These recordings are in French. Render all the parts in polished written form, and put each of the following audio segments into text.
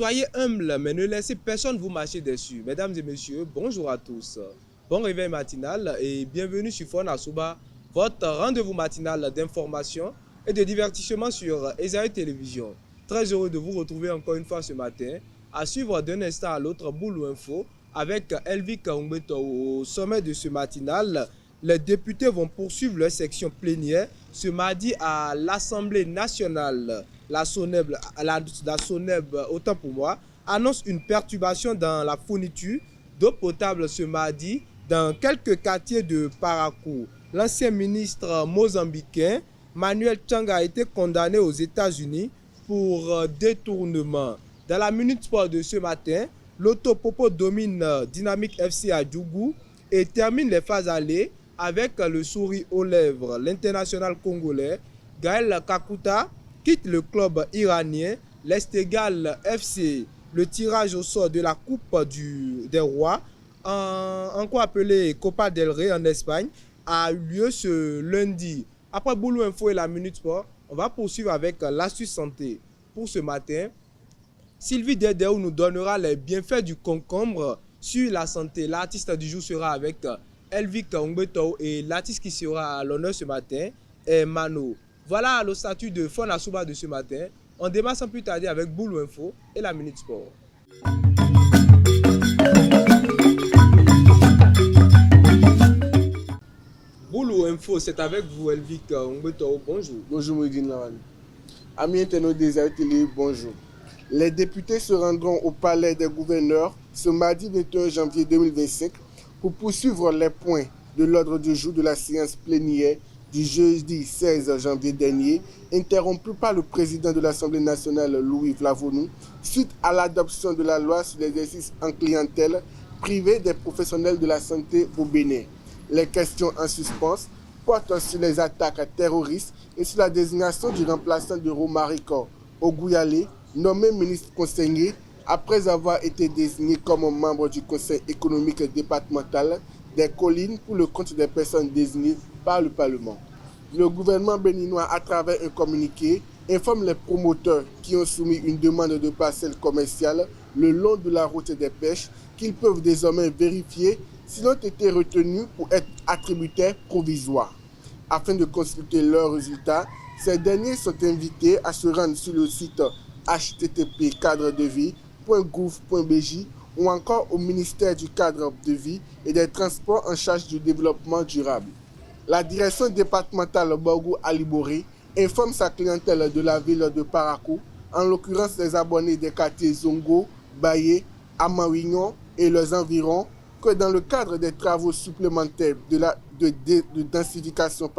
Soyez humbles, mais ne laissez personne vous marcher dessus. Mesdames et messieurs, bonjour à tous. Bon réveil matinal et bienvenue sur Fon Asuba, votre rendez-vous matinal d'information et de divertissement sur Esaïe Télévision. Très heureux de vous retrouver encore une fois ce matin, à suivre d'un instant à l'autre Boulou Info avec Elvik Kaumbeto. Au sommet de ce matinal, les députés vont poursuivre leur section plénière ce mardi à l'Assemblée nationale. La SONEB, autant pour moi, annonce une perturbation dans la fourniture d'eau potable ce mardi dans quelques quartiers de Parakou. L'ancien ministre mozambicain Manuel Chang a été condamné aux États-Unis pour détournement. Dans la Minute Sport de ce matin, Loto Popo domine Dynamique FC à Djougou et termine les phases allées avec le sourire aux lèvres. L'international congolais Gaël Kakuta quitte le club iranien l'Esteghlal FC. Le tirage au sort de la Coupe des Rois, encore appelée Copa del Rey en Espagne, a eu lieu ce lundi. Après Boulou Info et la Minute Sport, on va poursuivre avec l'astuce santé. Pour ce matin, Sylvie Dedéou nous donnera les bienfaits du concombre sur la santé. L'artiste du jour sera avec Elvik Kaumbeto et l'artiste qui sera à l'honneur ce matin est Mano. Voilà le statut de Fon Asuba de ce matin. On démarre sans plus tarder avec Boulou Info et la Minute Sport. Boulou Info, c'est avec vous Elvik Kaumbeto. Bonjour. Bonjour Moïdine Lawan. Amis internautes des télé, bonjour. Les députés se rendront au palais des gouverneurs ce mardi 21 janvier 2025 pour poursuivre les points de l'ordre du jour de la séance plénière du jeudi 16 janvier dernier, interrompu par le président de l'Assemblée nationale Louis Vlavonou, suite à l'adoption de la loi sur l'exercice en clientèle privée des professionnels de la santé au Bénin. Les questions en suspens portent sur les attaques terroristes et sur la désignation du remplaçant de Romarico Ogouyale, nommé ministre conseiller après avoir été désigné comme membre du Conseil économique départemental des collines pour le compte des personnes désignées par le Parlement. Le gouvernement béninois, à travers un communiqué, informe les promoteurs qui ont soumis une demande de parcelle commerciale le long de la route des pêches qu'ils peuvent désormais vérifier s'ils ont été retenus pour être attributaires provisoires. Afin de consulter leurs résultats, ces derniers sont invités à se rendre sur le site http://cadredevie.gouv.bj ou encore au ministère du cadre de vie et des transports en charge du développement durable. La direction départementale Borgou Aliboré informe sa clientèle de la ville de Parakou, en l'occurrence les abonnés des quartiers Zongo, Baye, Amawignon et leurs environs, que dans le cadre des travaux supplémentaires de densification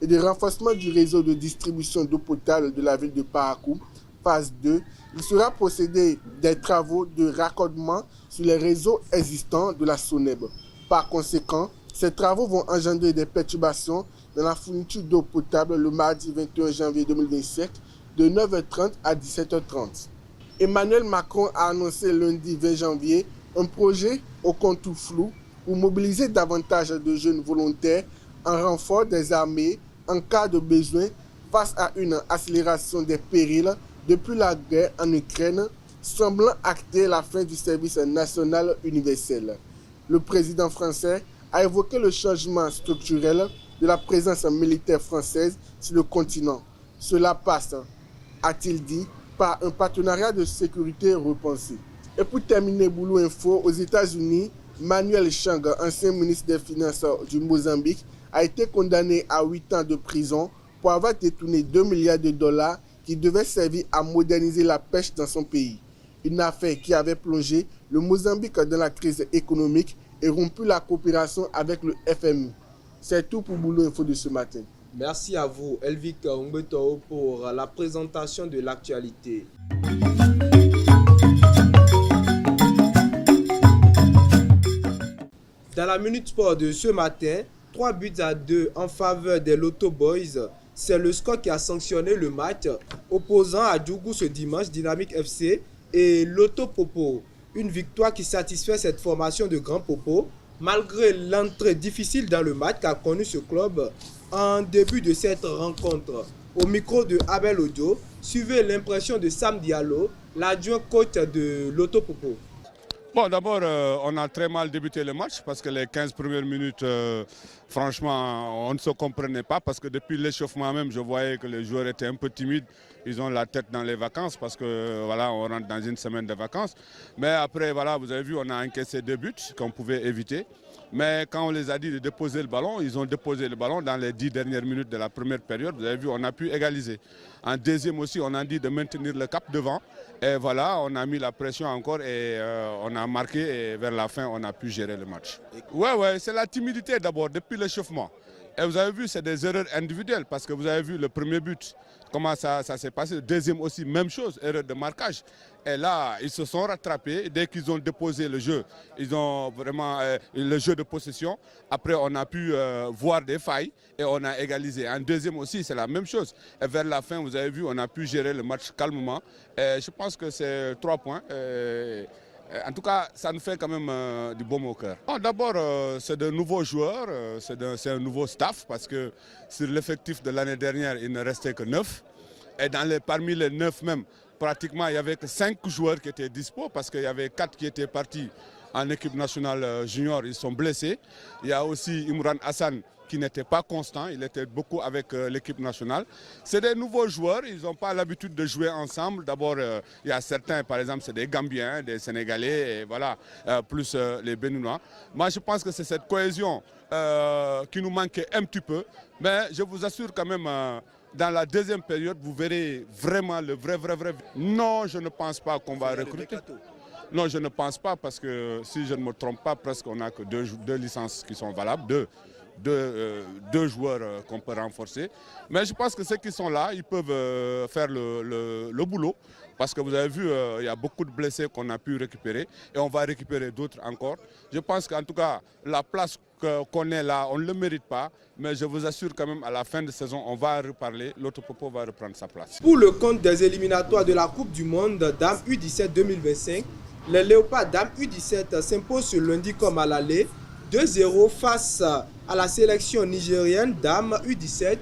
et de renforcement du réseau de distribution d'eau potable de la ville de Parakou, phase 2, il sera procédé des travaux de raccordement sur les réseaux existants de la SONEB. Par conséquent, ces travaux vont engendrer des perturbations dans la fourniture d'eau potable le mardi 21 janvier 2025 de 9h30 à 17h30. Emmanuel Macron a annoncé lundi 20 janvier un projet au contour flou pour mobiliser davantage de jeunes volontaires en renfort des armées en cas de besoin face à une accélération des périls depuis la guerre en Ukraine, semblant acter la fin du service national universel. Le président français a évoqué le changement structurel de la présence militaire française sur le continent. Cela passe, a-t-il dit, par un partenariat de sécurité repensé. Et pour terminer, Boulou Info, aux États-Unis, Manuel Chang, ancien ministre des Finances du Mozambique, a été condamné à 8 ans de prison pour avoir détourné 2 milliards de dollars qui devaient servir à moderniser la pêche dans son pays. Une affaire qui avait plongé le Mozambique dans la crise économique et rompu la coopération avec le FMI. C'est tout pour Boulou Info de ce matin. Merci à vous, Elvik Kaumbeto, pour la présentation de l'actualité. Dans la Minute Sport de ce matin, 3-2 en faveur des Loto Boys. C'est le score qui a sanctionné le match opposant à Djougou ce dimanche, Dynamique FC et Loto Popo. Une victoire qui satisfait cette formation de Grand Popo, malgré l'entrée difficile dans le match qu'a connu ce club en début de cette rencontre. Au micro de Abel Odio, suivez l'impression de Sam Diallo, l'adjoint coach de Loto Popo. Bon, d'abord, on a très mal débuté le match parce que les 15 premières minutes, franchement, on ne se comprenait pas parce que depuis l'échauffement même, je voyais que les joueurs étaient un peu timides. Ils ont la tête dans les vacances parce que voilà, on rentre dans une semaine de vacances. Mais après, voilà, vous avez vu, on a encaissé 2 buts qu'on pouvait éviter. Mais quand on les a dit de déposer le ballon, ils ont déposé le ballon dans les 10 dernières minutes de la première période. Vous avez vu, on a pu égaliser. En deuxième aussi, on a dit de maintenir le cap devant. Et voilà, on a mis la pression encore et on a marqué. Et vers la fin, on a pu gérer le match. Ouais, c'est la timidité d'abord, depuis l'échauffement. Et vous avez vu, c'est des erreurs individuelles parce que vous avez vu le premier but, comment ça s'est passé. Le deuxième aussi, même chose, erreur de marquage. Et là, ils se sont rattrapés. Dès qu'ils ont déposé le jeu, ils ont vraiment le jeu de possession. Après, on a pu voir des failles et on a égalisé. En deuxième aussi, c'est la même chose. Et vers la fin, vous avez vu, on a pu gérer le match calmement. Et je pense que c'est 3 points. En tout cas, ça nous fait quand même du baume au cœur. Bon, d'abord, c'est de nouveaux joueurs, c'est un nouveau staff parce que sur l'effectif de l'année dernière, il ne restait que 9. Et parmi les 9 même, pratiquement, il n'y avait que 5 joueurs qui étaient dispo parce qu'il y avait 4 qui étaient partis en équipe nationale junior, ils sont blessés. Il y a aussi Imran Hassan qui n'était pas constant, il était beaucoup avec l'équipe nationale. C'est des nouveaux joueurs, ils n'ont pas l'habitude de jouer ensemble. D'abord, il y a certains, par exemple, c'est des Gambiens, des Sénégalais, et voilà, plus les Béninois. Moi, je pense que c'est cette cohésion qui nous manquait un petit peu. Mais je vous assure quand même, dans la deuxième période, vous verrez vraiment le vrai. Non, je ne pense pas qu'on va recruter. Non, je ne pense pas parce que si je ne me trompe pas, presque on n'a que deux licences qui sont valables, deux joueurs qu'on peut renforcer. Mais je pense que ceux qui sont là, ils peuvent faire le boulot. Parce que vous avez vu, il y a beaucoup de blessés qu'on a pu récupérer et on va récupérer d'autres encore. Je pense qu'en tout cas, la place qu'on est là, on ne le mérite pas. Mais je vous assure quand même, à la fin de saison, on va reparler. Loto Popo va reprendre sa place. Pour le compte des éliminatoires de la Coupe du Monde Dame U17 2025, les Léopards Dame U17 s'imposent ce lundi comme à l'aller 2-0 face à la sélection nigérienne Dame U17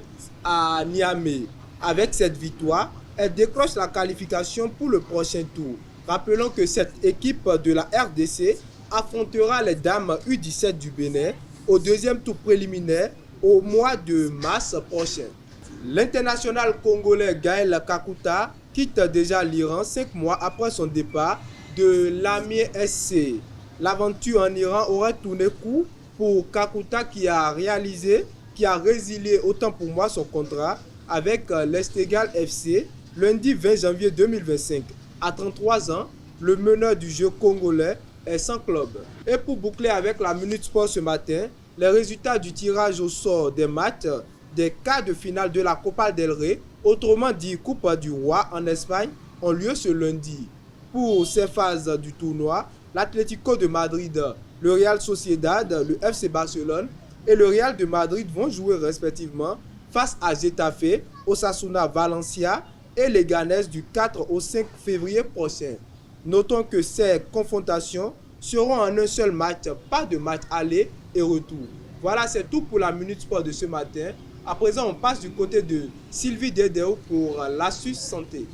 à Niamey. Avec cette victoire, elle décroche la qualification pour le prochain tour. Rappelons que cette équipe de la RDC affrontera les Dames U17 du Bénin au deuxième tour préliminaire au mois de mars prochain. L'international congolais Gaël Kakuta quitte déjà l'Iran 5 mois après son départ de l'Amiens SC. L'aventure en Iran aurait tourné court pour Kakuta qui a résilié autant pour moi son contrat avec l'Esteghlal FC lundi 20 janvier 2025. À 33 ans, le meneur du jeu congolais est sans club. Et pour boucler avec la Minute Sport ce matin, les résultats du tirage au sort des matchs des quarts de finale de la Copa del Rey, autrement dit Coupe du Roi en Espagne, ont lieu ce lundi. Pour ces phases du tournoi, l'Atlético de Madrid, le Real Sociedad, le FC Barcelone et le Real de Madrid vont jouer respectivement face à Getafe, Osasuna Valencia et les Leganés du 4 au 5 février prochain. Notons que ces confrontations seront en un seul match, pas de match aller et retour. Voilà, c'est tout pour la Minute Sport de ce matin. À présent, on passe du côté de Sylvie Dedeo pour l'Astuce Santé.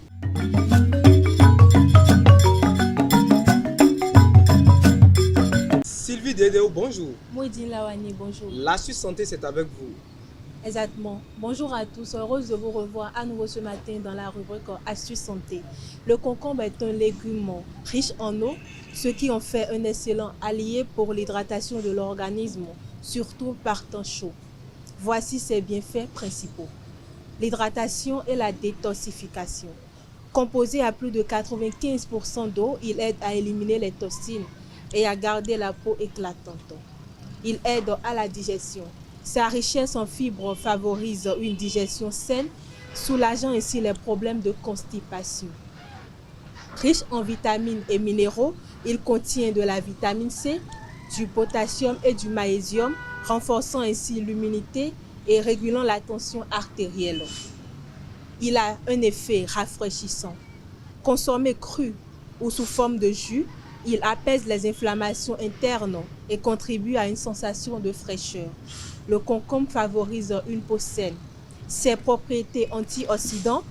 Sylvie Dedeo, bonjour. Mouidine Lawani, bonjour. L'Astuce Santé, c'est avec vous. Exactement. Bonjour à tous. Heureuse de vous revoir à nouveau ce matin dans la rubrique Astuces Santé. Le concombre est un légume riche en eau, ce qui en fait un excellent allié pour l'hydratation de l'organisme, surtout par temps chaud. Voici ses bienfaits principaux. L'hydratation et la détoxification. Composé à plus de 95% d'eau, il aide à éliminer les toxines et à garder la peau éclatante. Il aide à la digestion. Sa richesse en fibres favorise une digestion saine, soulageant ainsi les problèmes de constipation. Riche en vitamines et minéraux, il contient de la vitamine C, du potassium et du magnésium, renforçant ainsi l'immunité et régulant la tension artérielle. Il a un effet rafraîchissant. Consommé cru ou sous forme de jus, il apaise les inflammations internes et contribue à une sensation de fraîcheur. Le concombre favorise une peau saine. Ses propriétés antioxydantes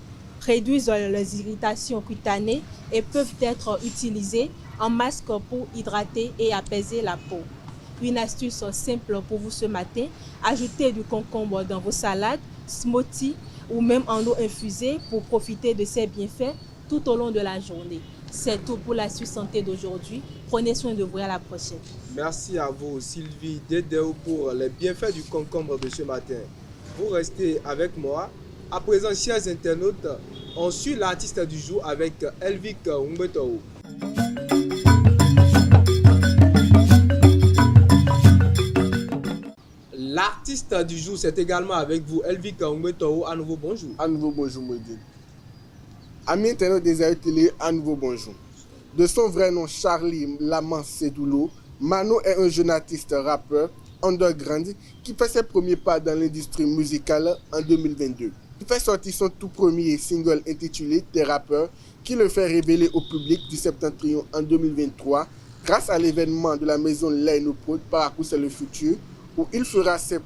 réduisent les irritations cutanées et peuvent être utilisés en masque pour hydrater et apaiser la peau. Une astuce simple pour vous ce matin, ajoutez du concombre dans vos salades, smoothies ou même en eau infusée pour profiter de ses bienfaits tout au long de la journée. C'est tout pour l'astuce santé d'aujourd'hui. Prenez soin de vous et à la prochaine. Merci à vous, Sylvie Dedeo, pour les bienfaits du concombre de ce matin. Vous restez avec moi. À présent, chers internautes, on suit l'artiste du jour avec Elvic Umbeto. L'artiste du jour, c'est également avec vous, Elvic Umbeto. À nouveau, bonjour. À nouveau, bonjour, Moïdine. Amis internautes des Aïeux Télé, à nouveau, bonjour. De son vrai nom, Charlie Laman Sedoulo, Mano est un jeune artiste rappeur underground qui fait ses premiers pas dans l'industrie musicale en 2022. Il fait sortir son tout premier single intitulé Tes rappeurs qui le fait révéler au public du Septentrion en 2023 grâce à l'événement de la maison Laino Prod Parcours c'est le futur où il fera ses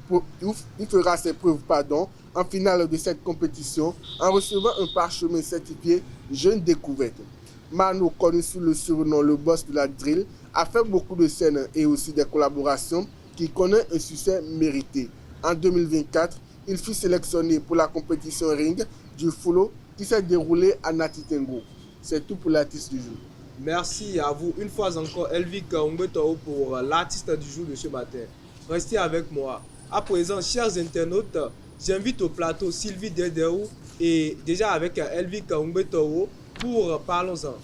preuves en finale de cette compétition en recevant un parchemin certifié Jeune Découverte. Mano, connu sous le surnom Le Boss de la Drill, a fait beaucoup de scènes et aussi des collaborations qui connaissent un succès mérité. En 2024, il fut sélectionné pour la compétition Ring du Flow qui s'est déroulée à Natitengo. C'est tout pour l'artiste du jour. Merci à vous une fois encore, Elvic Umbeto, pour l'artiste du jour de ce matin. Restez avec moi. À présent, chers internautes, j'invite au plateau Sylvie Dedeo et déjà avec Elvic Umbeto pour Parlons-en.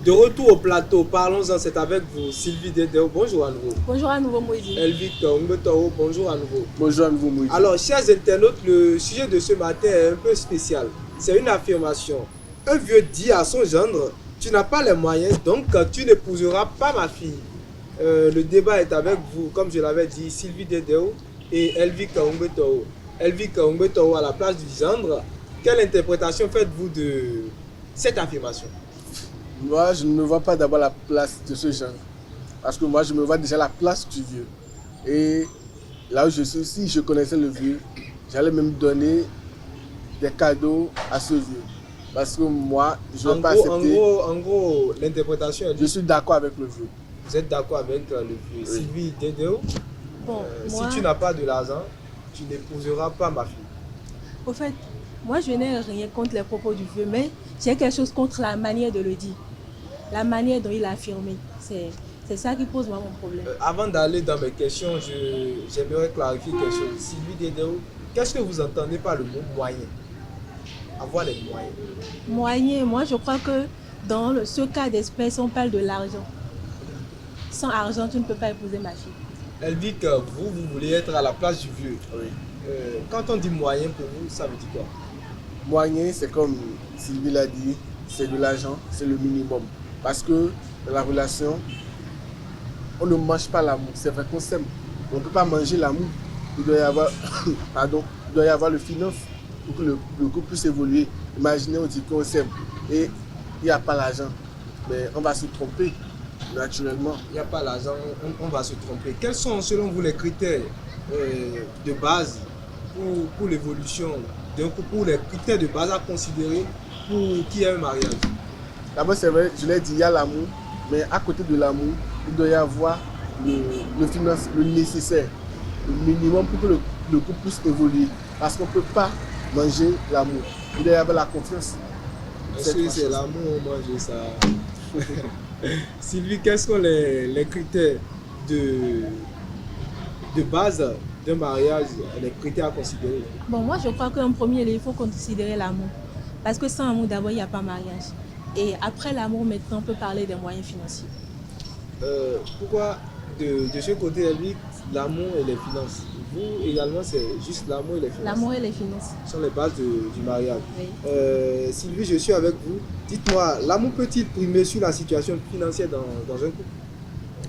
De retour au plateau, Parlons-en, c'est avec vous, Sylvie Dedeo. Bonjour à nouveau. Bonjour à nouveau, Moïse. Elvic Umbeto, bonjour à nouveau. Bonjour à nouveau, Moïse. Alors, chers internautes, le sujet de ce matin est un peu spécial. C'est une affirmation. Un vieux dit à son gendre, tu n'as pas les moyens, donc tu n'épouseras pas ma fille. Le débat est avec vous, comme je l'avais dit, Sylvie Dedeo et Elvic Umbeto. Elvic Umbeto à la place du gendre. Quelle interprétation faites-vous de cette affirmation? Moi, je ne me vois pas d'abord la place de ce genre. Parce que moi, je me vois déjà la place du vieux. Et là où je suis, si je connaissais le vieux, j'allais même donner des cadeaux à ce vieux. Parce que moi, je ne vais pas accepter. En gros, l'interprétation est... Je suis d'accord avec le vieux. Vous êtes d'accord avec le vieux? Oui. Sylvie Dedeo, Bon, moi, si tu n'as pas de l'argent, tu n'épouseras pas ma fille. au fait, moi je n'ai rien contre les propos du vieux, mais j'ai quelque chose contre la manière de le dire. La manière dont il a affirmé. C'est ça qui pose moi mon problème. Avant d'aller dans mes questions, j'aimerais clarifier quelque chose. Sylvie Dedeo, qu'est-ce que vous entendez par le mot moyen? Avoir les moyens. Moyen, moi je crois que dans ce cas d'espèce, on parle de l'argent. Sans argent, tu ne peux pas épouser ma fille. Elvic, vous voulez être à la place du vieux. Oui. Quand on dit moyen pour vous, ça veut dire quoi? Moyen, c'est comme Sylvie l'a dit, c'est de l'argent, c'est le minimum. Parce que dans la relation, on ne mange pas l'amour. C'est vrai qu'on s'aime. On ne peut pas manger l'amour. Il doit y avoir, pardon, il doit y avoir le finance pour que le couple puisse évoluer. Imaginez, on dit qu'on s'aime et il n'y a pas l'argent. Mais on va se tromper, naturellement. Il n'y a pas l'argent, on va se tromper. Quels sont selon vous les critères de base pour l'évolution d'un couple, pour les critères de base à considérer pour qu'il y ait un mariage? D'abord, c'est vrai, je l'ai dit, il y a l'amour, mais à côté de l'amour, il doit y avoir le finance, le nécessaire, le minimum pour que le couple puisse évoluer. Parce qu'on ne peut pas manger l'amour. Il doit y avoir la confiance. Est-ce que c'est l'amour, on mange ça? Sylvie, quels sont les critères de base d'un mariage, les critères à considérer? Bon, moi je crois qu'en premier lieu, il faut considérer l'amour. Parce que sans amour, d'abord, il n'y a pas mariage. Et après l'amour, maintenant, on peut parler des moyens financiers. Pourquoi de ce côté, Elvic, l'amour et les finances? Vous également, c'est juste l'amour et les finances? L'amour et les finances. Ce sont les bases du mariage. Oui. Sylvie, je suis avec vous. Dites-moi, l'amour peut-il primer sur la situation financière dans un couple?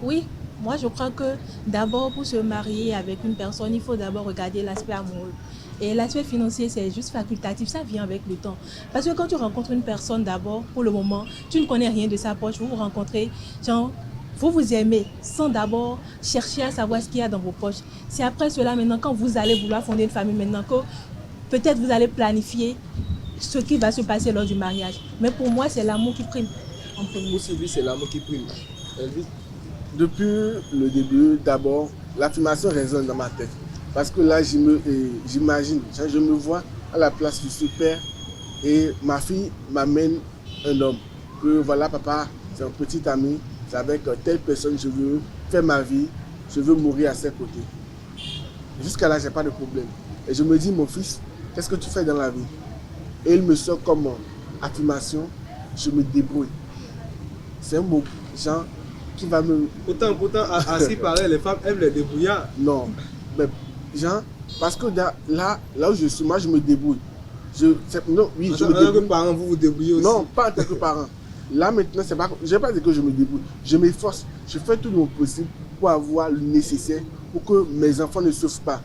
Oui, moi je crois que d'abord pour se marier avec une personne, il faut d'abord regarder l'aspect amoureux. Et l'aspect financier, c'est juste facultatif, ça vient avec le temps. Parce que quand tu rencontres une personne d'abord, pour le moment, tu ne connais rien de sa poche, vous vous rencontrez, genre, Vous vous aimez sans d'abord chercher à savoir ce qu'il y a dans vos poches. C'est après cela, maintenant, quand vous allez vouloir fonder une famille, maintenant que peut-être vous allez planifier ce qui va se passer lors du mariage. Mais pour moi, c'est l'amour qui prime en premier. Pour Sylvie, c'est l'amour qui prime. Elvis? Depuis le début, d'abord, l'affirmation résonne dans ma tête. Parce que là, j'imagine, je me vois à la place du super et ma fille m'amène un homme. Que voilà, papa, c'est un petit ami, c'est avec telle personne, je veux faire ma vie, je veux mourir à ses côtés. Jusqu'à là, je n'ai pas de problème. Et je me dis, mon fils, qu'est-ce que tu fais dans la vie? Et il me sort comme affirmation, je me débrouille. C'est un mot, genre, qui va me... Pourtant, à ce qui paraît, les femmes aiment les débrouillards. Non, mais genre, parce que là où je suis, moi, je me débrouille. Non, oui, je me débrouille. En tant que débrouille. parent, vous vous débrouillez aussi? Non, pas en tant que parent. Là, maintenant, c'est pas... Je ne vais pas dire que je me débrouille. Je m'efforce. Je fais tout mon possible pour avoir le nécessaire pour que mes enfants ne souffrent pas.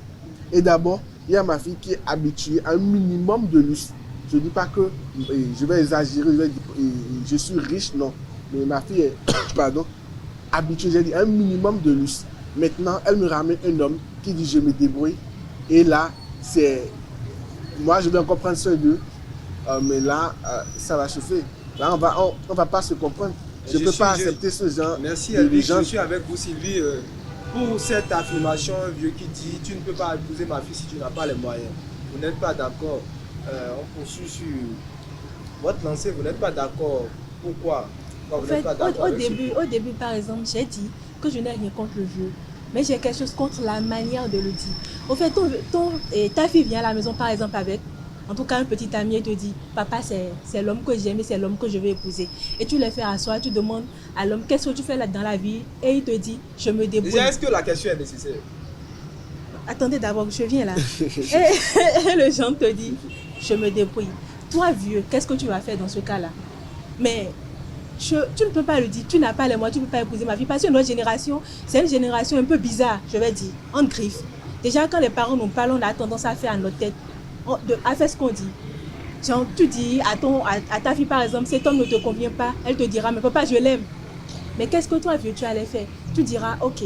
Et d'abord, il y a ma fille qui est habituée à un minimum de luxe. Je ne dis pas que je vais exagérer, je suis riche, non. Mais ma fille est, pardon, habituée, j'ai dit un minimum de luxe. Maintenant, elle me ramène un homme qui dit je me débrouille. Et là, c'est... Moi, je vais encore prendre soin d'eux. Mais là, ça va chauffer. Là, on va pas se comprendre. Je ne peux pas accepter ce genre. Merci, Elvis. Je suis avec vous, Sylvie. Pour cette affirmation, un vieux qui dit tu ne peux pas épouser ma fille si tu n'as pas les moyens. Vous n'êtes pas d'accord. On poursuit sur votre lancée. Vous n'êtes pas d'accord. Pourquoi? En fait, au début, par exemple, j'ai dit que je n'ai rien contre le vieux. Mais j'ai quelque chose contre la manière de le dire. Au fait, ta fille vient à la maison, par exemple, avec, en tout cas, un petit ami et te dit, papa, c'est l'homme que j'aime et c'est l'homme que je vais épouser. Et tu les fais asseoir, tu demandes à l'homme, qu'est-ce que tu fais là dans la vie? Et il te dit, je me débrouille. Déjà, est-ce que la question est nécessaire? Attendez d'abord, je viens là. et le genre te dit, je me débrouille. Toi, vieux, qu'est-ce que tu vas faire dans ce cas-là? Mais... tu ne peux pas le dire, tu n'as pas les moyens, tu ne peux pas épouser ma fille. Parce que notre génération, c'est une génération un peu bizarre, je vais dire, en griffe. Déjà, quand les parents nous parlent, on a tendance à faire à notre tête, à faire ce qu'on dit. Genre, tu dis à ta fille, par exemple, cet homme ne te convient pas, elle te dira, mais papa, je l'aime. Mais qu'est-ce que toi, vieux, tu allais faire? Tu diras, ok,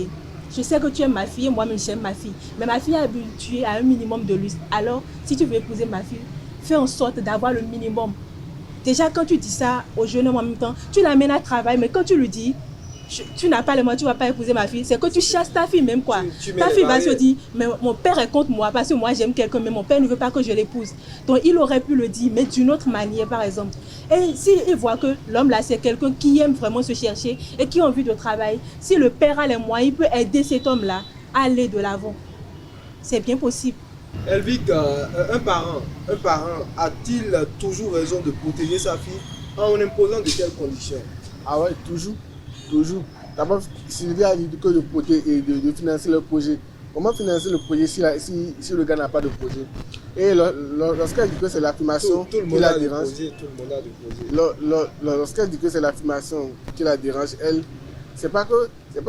je sais que tu aimes ma fille, moi-même, j'aime ma fille. Mais ma fille est habituée à un minimum de luxe. Alors, si tu veux épouser ma fille, fais en sorte d'avoir le minimum. Déjà, quand tu dis ça au jeune homme en même temps, tu l'amènes à travail, mais quand tu lui dis, tu n'as pas les moyens, tu ne vas pas épouser ma fille, c'est que tu chasses ta fille même, quoi. Ta fille va se dire, mais mon père est contre moi, parce que moi j'aime quelqu'un, mais mon père ne veut pas que je l'épouse. Donc il aurait pu le dire, mais d'une autre manière, par exemple. Et s'il voit que l'homme là, c'est quelqu'un qui aime vraiment se chercher et qui a envie de travailler, si le père a les moyens, il peut aider cet homme-là à aller de l'avant. C'est bien possible. Elvis, un parent a-t-il toujours raison de protéger sa fille en imposant de telles conditions? Ah ouais, toujours. D'abord, Sylvie a dit que de financer le projet. Comment financer le projet si le gars n'a pas de projet? Et lorsqu'elle dit que c'est l'affirmation qui la dérange, lorsqu'elle dit que c'est l'affirmation qui la dérange, c'est pas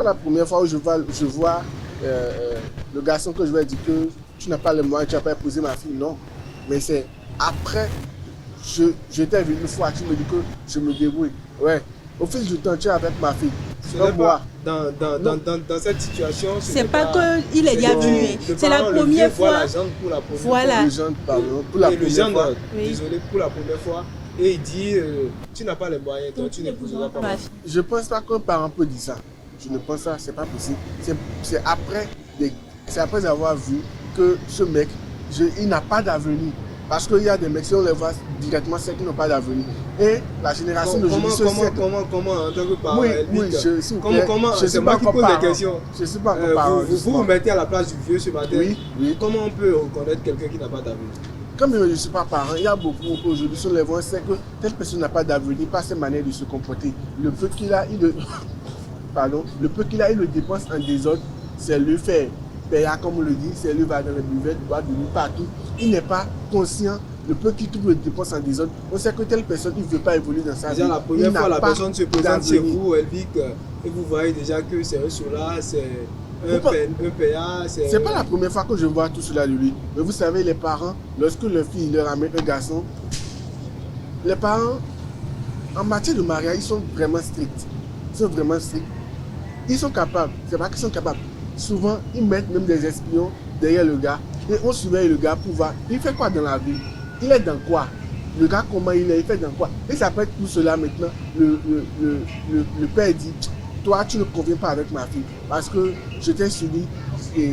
la première fois où je vois le garçon que je vais dire que tu n'as pas le moyen, tu n'as pas épousé ma fille, non. Mais c'est après, je t'ai vu une fois, tu me dis que je me débrouille. Ouais, au fil du temps, tu es avec ma fille. Moi. Dans cette situation, c'est pas qu'il est bienvenu. C'est la première fois. Voilà. Le gendre, pardon. Pour la première fois. Désolé, pour la première fois. Et il dit, tu n'as pas les moyens, donc tu n'épouseras pas ma fille. Je ne pense pas qu'un parent peut dire ça. Je ne pense pas, c'est pas possible. C'est après avoir vu que ce mec, il n'a pas d'avenir. Parce qu'il y a des mecs, si on les voit directement, c'est qu'ils n'ont pas d'avenir. Et la génération d'aujourd'hui, comment, en tant que parent, c'est moi qui pose des questions. Je ne suis pas encore parent. Vous vous mettez à la place du vieux ce matin. Oui. Comment on peut reconnaître quelqu'un qui n'a pas d'avenir? Comme je ne suis pas parent, il y a beaucoup aujourd'hui sur les voies, c'est que telle personne n'a pas d'avenir, pas ses manières de se comporter. Le peu qu'il a, il le dépense en désordre, c'est le faire. Payard, comme on le dit, c'est lui va dans les buvettes, doit dormir partout. Il n'est pas conscient, le peu qu'il trouve le dépense en désordre. On sait que telle personne, il ne veut pas évoluer dans sa vie. La première fois, la personne se présente chez vous, Elvis, et vous voyez déjà que c'est un solar, c'est un payard. C'est pas la première fois que je vois tout cela de lui. Mais vous savez, les parents, lorsque leur fille leur amène un garçon, les parents, en matière de mariage, ils sont vraiment stricts. Ils sont capables, c'est pas qu'ils sont capables. Souvent, ils mettent même des espions derrière le gars et on surveille le gars pour voir. Il fait quoi dans la vie? Il est dans quoi? Le gars, comment il est? Il fait dans quoi? Et ça peut être tout cela maintenant. Le père dit, toi, tu ne conviens pas avec ma fille parce que je t'ai suivi et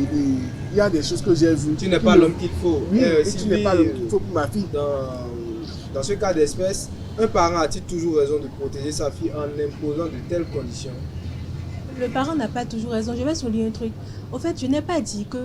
il y a des choses que j'ai vues. Tu n'es pas l'homme qu'il faut. Oui, et tu n'es pas l'homme qu'il faut pour ma fille. Dans ce cas d'espèce, un parent a-t-il toujours raison de protéger sa fille en imposant de telles conditions? Le parent n'a pas toujours raison. Je vais souligner un truc. Au fait, je n'ai pas dit que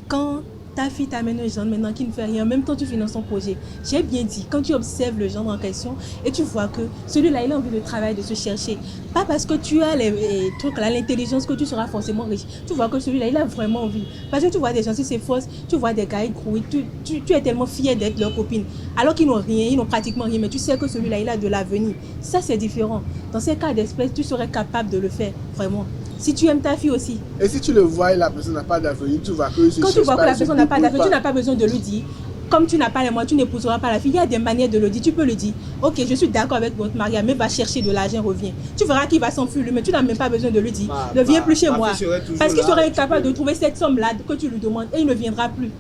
quand ta fille t'amène un gendre maintenant qui ne fait rien, en même temps tu finances son projet. J'ai bien dit, quand tu observes le gendre en question et tu vois que celui-là, il a envie de travailler, de se chercher. Pas parce que tu as les trucs là, l'intelligence que tu seras forcément riche. Tu vois que celui-là, il a vraiment envie. Parce que tu vois des gens, si c'est faux, tu vois des gars, ils grouillent, tu es tellement fier d'être leur copine. Alors qu'ils n'ont rien, ils n'ont pratiquement rien, mais tu sais que celui-là, il a de l'avenir. Ça, c'est différent. Dans ces cas d'espèce, tu serais capable de le faire, vraiment. Si tu aimes ta fille aussi. Et si tu le vois et la personne n'a pas d'avenir, tu vois que... Quand tu vois que la personne n'a pas d'avenir, tu n'as pas besoin de lui dire. Comme tu n'as pas les moyens, tu n'épouseras pas la fille. Il y a des manières de le dire. Tu peux le dire. Ok, je suis d'accord avec votre mariage, mais va chercher de l'argent, reviens. Tu verras qu'il va s'enfuir, mais tu n'as même pas besoin de lui dire. Ne viens plus chez moi. Parce qu'il serait incapable de trouver cette somme-là que tu lui demandes et il ne viendra plus.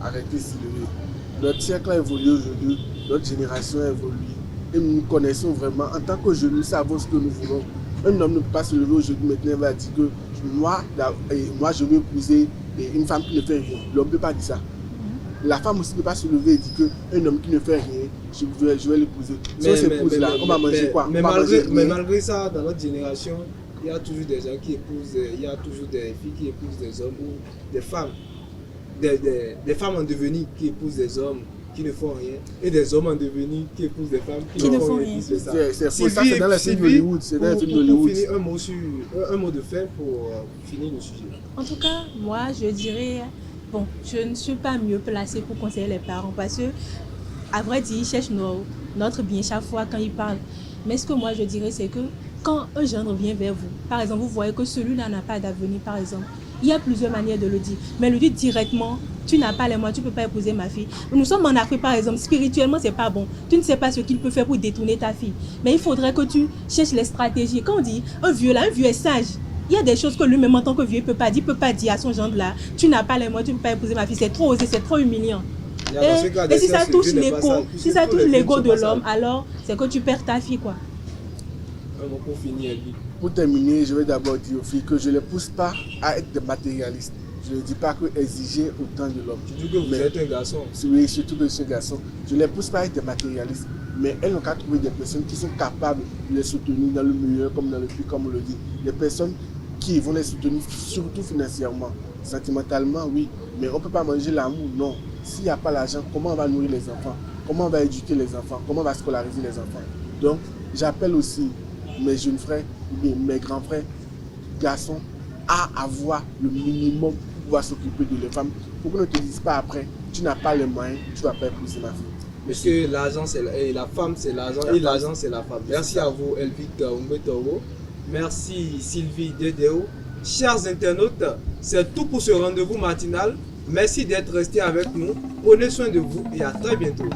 Arrêtez, Sylvie. Notre siècle a évolué aujourd'hui. Notre génération a évolué. Et nous nous connaissons vraiment. En tant que jeunes, nous savons ce que nous voulons. Un homme ne peut pas se lever aujourd'hui maintenant et va dire que moi je veux épouser une femme qui ne fait rien. L'homme ne peut pas dire ça. La femme aussi ne peut pas se lever et dire qu'un homme qui ne fait rien, je vais l'épouser. Si on s'épouse là, on va manger quoi? Mais malgré ça, dans notre génération, il y a toujours des gens qui épousent, il y a toujours des filles qui épousent des hommes ou des femmes, des femmes en devenir qui épousent des hommes qui ne font rien et des hommes en devenir qui épousent des femmes qui ne font rien. C'est faux, ça c'est dans les films d'Hollywood. C'est dans les films d'Hollywood. Un mot de fin pour finir le sujet. En tout cas, moi je dirais, bon, je ne suis pas mieux placée pour conseiller les parents parce que, à vrai dire, ils cherchent notre bien chaque fois quand ils parlent. Mais ce que moi je dirais, c'est que quand un gendre vient vers vous, par exemple, vous voyez que celui-là n'a pas d'avenir, par exemple, il y a plusieurs manières de le dire. Mais le dire directement, tu n'as pas les moyens, tu ne peux pas épouser ma fille. Nous sommes en Afrique, par exemple, spirituellement, c'est pas bon. Tu ne sais pas ce qu'il peut faire pour détourner ta fille. Mais il faudrait que tu cherches les stratégies. Quand on dit un vieux est sage. Il y a des choses que lui-même en tant que vieux ne peut pas dire. Il ne peut pas dire à son gendre là, tu n'as pas les moyens, tu ne peux pas épouser ma fille. C'est trop osé, c'est trop humiliant. Et si ça touche l'ego de l'homme, alors c'est que tu perds ta fille, quoi. Un mot pour finir, Elvi. Pour terminer, je vais d'abord dire aux filles que je ne les pousse pas à être des matérialistes. Je ne dis pas que exiger autant de l'homme. Tu dis que vous êtes un garçon. Oui, surtout que je suis un garçon. Je ne les pousse pas à être des matérialistes. Mais elles n'ont qu'à trouver des personnes qui sont capables de les soutenir dans le meilleur comme dans le pire, comme on le dit. Des personnes qui vont les soutenir surtout financièrement. Sentimentalement, oui. Mais on ne peut pas manger l'amour, non. S'il n'y a pas l'argent, comment on va nourrir les enfants? Comment on va éduquer les enfants? Comment on va scolariser les enfants? Donc, j'appelle aussi mes jeunes frères, mes grands frères, garçons, à avoir le minimum pour pouvoir s'occuper de les femmes. Pour qu'on ne te dise pas après, tu n'as pas les moyens, tu ne vas pas épouser ma fille. Parce que l'argent, c'est la femme, c'est l'argent et l'argent, c'est la femme. Merci à vous, Elvic Umbetoro. Merci, Sylvie Dedeo. Chers internautes, c'est tout pour ce rendez-vous matinal. Merci d'être restés avec nous. Prenez soin de vous et à très bientôt.